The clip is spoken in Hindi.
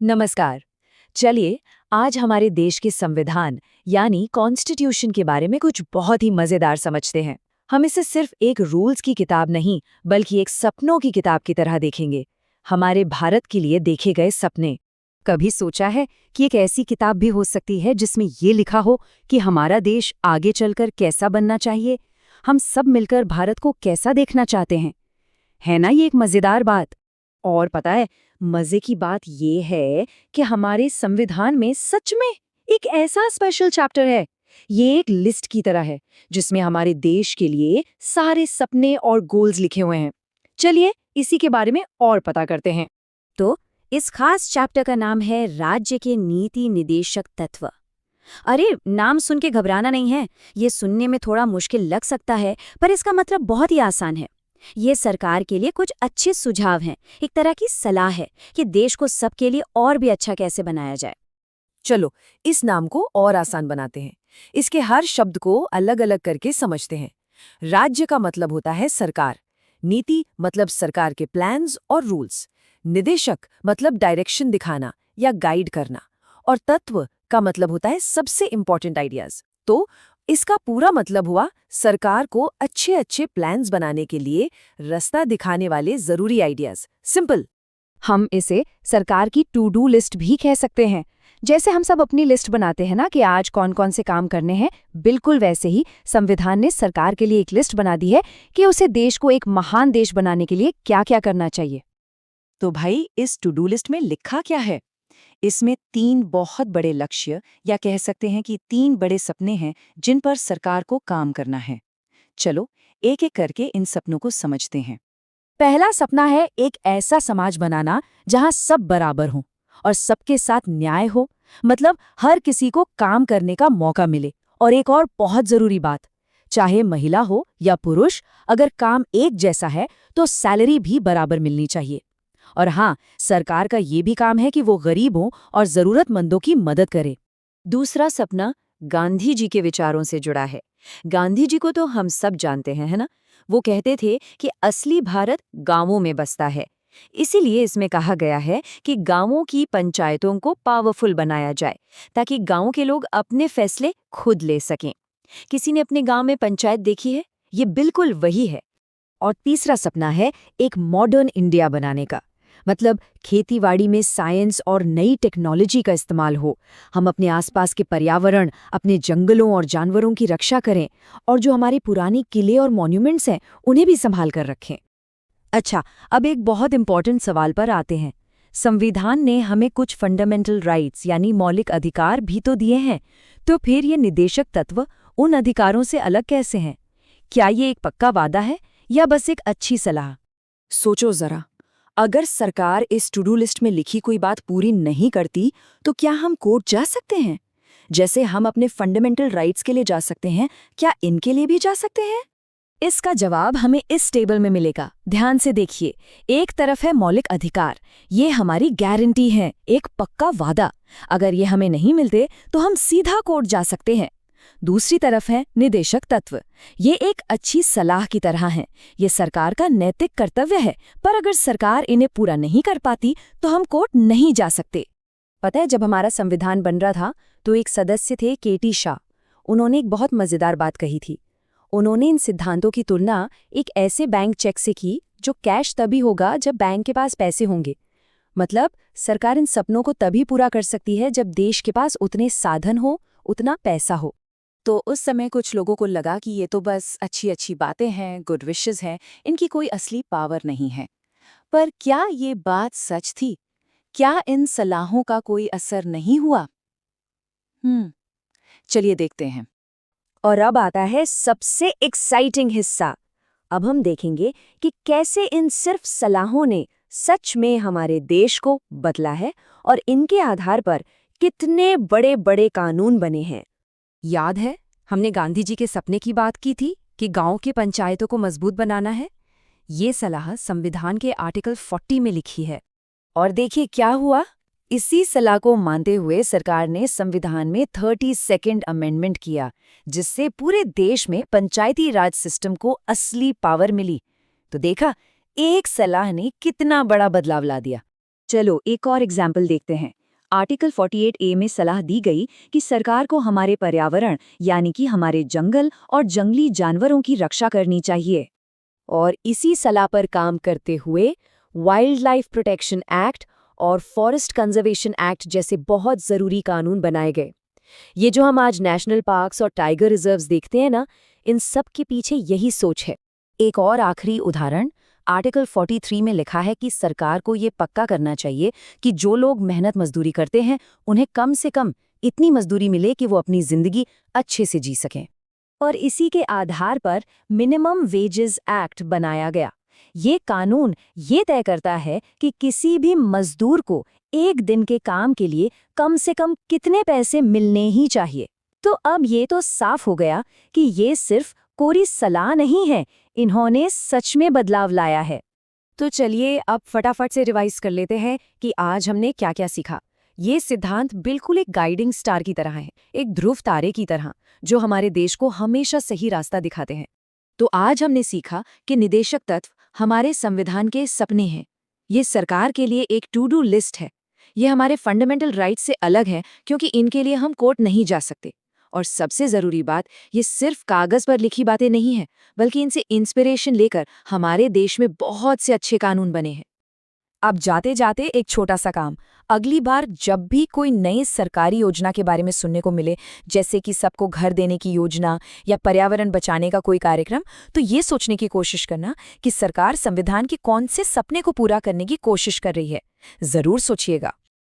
नमस्कार। चलिए आज हमारे देश के संविधान यानी कॉन्स्टिट्यूशन के बारे में कुछ बहुत ही मजेदार समझते हैं। हम इसे सिर्फ एक रूल्स की किताब नहीं बल्कि एक सपनों की किताब की तरह देखेंगे। हमारे भारत के लिए देखे गए सपने। कभी सोचा है कि एक ऐसी किताब भी हो सकती है जिसमें ये लिखा हो कि हमारा देश आगे चलकर कैसा बनना चाहिए, हम सब मिलकर भारत को कैसा देखना चाहते हैं। है ना ये एक मजेदार बात। और पता है, मजे की बात ये है कि हमारे संविधान में सच में एक ऐसा स्पेशल चैप्टर है। ये एक लिस्ट की तरह है जिसमें हमारे देश के लिए सारे सपने और गोल्स लिखे हुए हैं। चलिए इसी के बारे में और पता करते हैं। तो इस खास चैप्टर का नाम है राज्य के नीति निदेशक तत्व। अरे नाम सुन के घबराना नहीं है, ये सुनने में थोड़ा मुश्किल लग सकता है पर इसका मतलब बहुत ही आसान है। ये सरकार के लिए कुछ अच्छे सुझाव हैं, एक तरह की सलाह है कि देश को सबके लिए और भी अच्छा कैसे बनाया जाए। चलो इस नाम को और आसान बनाते हैं। इसके हर शब्द को अलग अलग करके समझते हैं। राज्य का मतलब होता है सरकार, नीति मतलब सरकार के प्लान्स और रूल्स, निदेशक मतलब डायरेक्शन दिखाना या गाइड करना, और तत्व का मतलब होता है सबसे इंपॉर्टेंट आइडियाज। तो इसका पूरा मतलब हुआ सरकार को अच्छे अच्छे प्लान्स बनाने के लिए रास्ता दिखाने वाले जरूरी आइडियाज। सिंपल। हम इसे सरकार की टू डू लिस्ट भी कह सकते हैं। जैसे हम सब अपनी लिस्ट बनाते हैं ना कि आज कौन कौन से काम करने हैं, बिल्कुल वैसे ही संविधान ने सरकार के लिए एक लिस्ट बना दी है कि उसे देश को एक महान देश बनाने के लिए क्या क्या करना चाहिए। तो भाई इस टू डू लिस्ट में लिखा क्या है? इसमें 3 बहुत बड़े लक्ष्य या कह सकते हैं कि 3 बड़े सपने हैं जिन पर सरकार को काम करना है। चलो एक एक करके इन सपनों को समझते हैं। पहला सपना है एक ऐसा समाज बनाना जहां सब बराबर हों और सबके साथ न्याय हो, मतलब हर किसी को काम करने का मौका मिले। और एक और बहुत जरूरी बात, चाहे महिला हो या पुरुष, अगर काम एक जैसा है तो सैलरी भी बराबर मिलनी चाहिए। और हाँ, सरकार का ये भी काम है कि वो गरीबों और जरूरतमंदों की मदद करे। दूसरा सपना गांधी जी के विचारों से जुड़ा है। गांधी जी को तो हम सब जानते हैं, है ना? वो कहते थे कि असली भारत गांवों में बसता है। इसीलिए इसमें कहा गया है कि गांवों की पंचायतों को पावरफुल बनाया जाए ताकि गांव के लोग अपने फैसले खुद ले सकें। किसी ने अपने गांव में पंचायत देखी है? ये बिल्कुल वही है। और तीसरा सपना है एक मॉडर्न इंडिया बनाने का, मतलब खेतीबाड़ी में साइंस और नई टेक्नोलॉजी का इस्तेमाल हो। हम अपने आसपास के पर्यावरण, अपने जंगलों और जानवरों की रक्षा करें और जो हमारे पुरानी किले और मॉन्यूमेंट्स हैं उन्हें भी संभाल कर रखें। अच्छा, अब एक बहुत इंपॉर्टेंट सवाल पर आते हैं। संविधान ने हमें कुछ फंडामेंटल राइट्स यानी मौलिक अधिकार भी तो दिए हैं, तो फिर ये निदेशक तत्व उन अधिकारों से अलग कैसे हैं? क्या ये एक पक्का वादा है या बस एक अच्छी सलाह? सोचो जरा, अगर सरकार इस टू डू लिस्ट में लिखी कोई बात पूरी नहीं करती तो क्या हम कोर्ट जा सकते हैं? जैसे हम अपने फंडामेंटल राइट्स के लिए जा सकते हैं, क्या इनके लिए भी जा सकते हैं? इसका जवाब हमें इस टेबल में मिलेगा। ध्यान से देखिए, एक तरफ है मौलिक अधिकार, ये हमारी गारंटी है, एक पक्का वादा। अगर ये हमें नहीं मिलते तो हम सीधा कोर्ट जा सकते हैं। दूसरी तरफ है निदेशक तत्व, ये एक अच्छी सलाह की तरह है, ये सरकार का नैतिक कर्तव्य है, पर अगर सरकार इन्हें पूरा नहीं कर पाती तो हम कोर्ट नहीं जा सकते। पता है, जब हमारा संविधान बन रहा था तो एक सदस्य थे केटी शाह। उन्होंने एक बहुत मजेदार बात कही थी। उन्होंने इन सिद्धांतों की तुलना एक ऐसे बैंक चेक से की जो कैश तभी होगा जब बैंक के पास पैसे होंगे। मतलब सरकार इन सपनों को तभी पूरा कर सकती है जब देश के पास उतने साधन हो, उतना पैसा हो। तो उस समय कुछ लोगों को लगा कि ये तो बस अच्छी अच्छी बातें हैं, गुड विशेस हैं, इनकी कोई असली पावर नहीं है। पर क्या ये बात सच थी? क्या इन सलाहों का कोई असर नहीं हुआ? चलिए देखते हैं। और अब आता है सबसे एक्साइटिंग हिस्सा। अब हम देखेंगे कि कैसे इन सिर्फ सलाहों ने सच में हमारे देश को बदला है और इनके आधार पर कितने बड़े बड़े कानून बने हैं। याद है, हमने गांधी जी के सपने की बात की थी कि गांव की पंचायतों को मजबूत बनाना है। ये सलाह संविधान के आर्टिकल 40 में लिखी है। और देखिए क्या हुआ। इसी सलाह को मानते हुए सरकार ने संविधान में 32nd अमेंडमेंट किया, जिससे पूरे देश में पंचायती राज सिस्टम को असली पावर मिली। तो देखा, एक सलाह ने कितना बड़ा बदलाव ला दिया। चलो एक और एग्जाम्पल देखते हैं। आर्टिकल 48A में सलाह दी गई कि सरकार को हमारे पर्यावरण यानी कि हमारे जंगल और जंगली जानवरों की रक्षा करनी चाहिए। और इसी सलाह पर काम करते हुए वाइल्ड लाइफ प्रोटेक्शन एक्ट और फॉरेस्ट कंजर्वेशन एक्ट जैसे बहुत ज़रूरी कानून बनाए गए। ये जो हम आज नेशनल पार्क्स और टाइगर रिजर्व्स देखते हैं ना, इन सब के पीछे यही सोच है। एक और आखिरी उदाहरण, आर्टिकल 43 में लिखा है कि सरकार को ये पक्का करना चाहिए कि जो लोग मेहनत मजदूरी करते हैं उन्हें कम से कम इतनी मजदूरी मिले कि वो अपनी जिंदगी अच्छे से जी सकें। और इसी के आधार पर मिनिमम वेजेस एक्ट बनाया गया। ये कानून ये तय करता है कि किसी भी मजदूर को एक दिन के काम के लिए कम से कम कितने पैसे मिलने ही चाहिए। तो अब ये तो साफ हो गया कि ये सिर्फ कोरी सलाह नहीं है, इन्होंने सच में बदलाव लाया है। तो चलिए अब फटाफट से रिवाइज कर लेते हैं कि आज हमने क्या क्या सीखा। ये सिद्धांत बिल्कुल एक गाइडिंग स्टार की तरह है, एक ध्रुव तारे की तरह, जो हमारे देश को हमेशा सही रास्ता दिखाते हैं। तो आज हमने सीखा कि निदेशक तत्व हमारे संविधान के सपने हैं। ये सरकार के लिए एक टू डू लिस्ट है। ये हमारे फंडामेंटल राइट्स से अलग है क्योंकि इनके लिए हम कोर्ट नहीं जा सकते। और सबसे ज़रूरी बात, ये सिर्फ कागज़ पर लिखी बातें नहीं हैं, बल्कि इनसे इंस्पिरेशन लेकर हमारे देश में बहुत से अच्छे कानून बने हैं। अब जाते जाते एक छोटा सा काम, अगली बार जब भी कोई नई सरकारी योजना के बारे में सुनने को मिले, जैसे कि सबको घर देने की योजना या पर्यावरण बचाने का कोई कार्यक्रम, तो ये सोचने की कोशिश करना कि सरकार संविधान के कौन से सपने को पूरा करने की कोशिश कर रही है। जरूर सोचिएगा।